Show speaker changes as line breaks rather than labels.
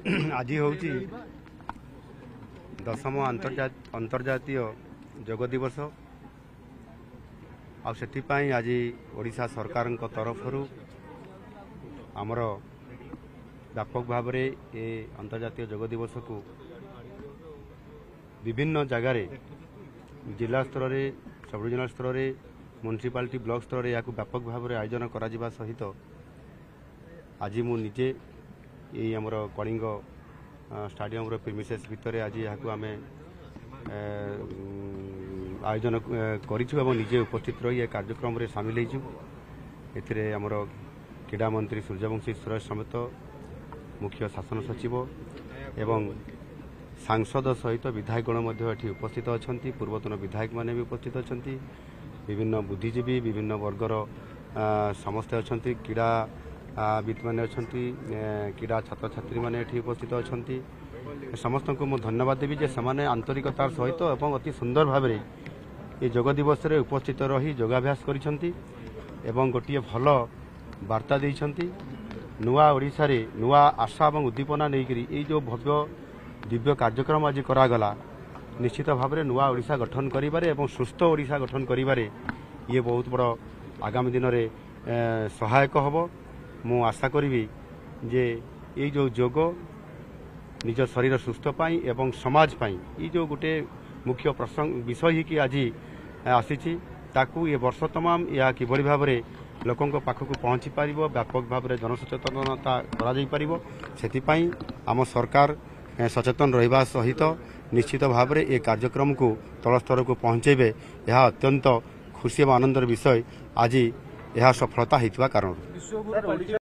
आज हूँ 10म अंतर्जातीय योग दिवस आपाई आज ओडिशा सरकार तरफ आमर व्यापक भाव में ये अंतर्जातीय योग दिवस को विभिन्न जगार जिला स्तर में सब डिविजनल स्तर में म्युनिसिपालिटी ब्लॉक स्तर में या व्यापक भाव में आयोजन करा सहित आज मु निजे ये आमर कलिंग स्टाडियम प्रिमिसेस भितर आज यहाँ आम आयोजन करूँ निजे उपस्थित रही यह कार्यक्रम में सामिल होमर क्रीड़ा मंत्री सूर्यवंशी सुरेश समेत मुख्य शासन सचिव एवं सांसद सहित विधायकगण उपस्थित अच्छा पूर्वतन विधायक मैंने भी उपस्थित अच्छा विभिन्न बुद्धिजीवी विभिन्न वर्गर समस्ते अच्छा क्रीड़ा विद मैंने अच्छा क्रीड़ा छात्र छात्री मैंने उपस्थित अच्छा समस्त को मुझे धन्यवाद देवी जे से आंतरिकतार सहित और अति सुंदर भाव में ये योग दिवस रे उपस्थित रही योगाभ्यास करिसेंती एवं गोटे भल वार्ता देइसेंती नुआ ओडिशा रे नुआ आशा और उद्दीपना नहीं ये जो भव्य दिव्य कार्यक्रम आज करागला निश्चित भाव में नुआ ओडिशा गठन करिबारे एवं सुस्थ ओडिशा गठन करिबारे ये बहुत बड़ आगामी दिन में सहायक हबो। मु आशा करी जे ये जो योग निज शरीर सुस्थ पाई एवं समाज पाई ये जो गोटे मुख्य प्रसंग विषय कि आज आसी ताकू ये वर्ष तमाम या किभली भाव में लोकों पाखक पहुँची पार व्यापक भाव में जनसचेतनता करा आम सरकार सचेतन रहा सहित निश्चित भाव में ये कार्यक्रम को तल स्तर को पहुँचे यह अत्यंत खुशी और आनंदर विषय आज यह सफलता होता कारण।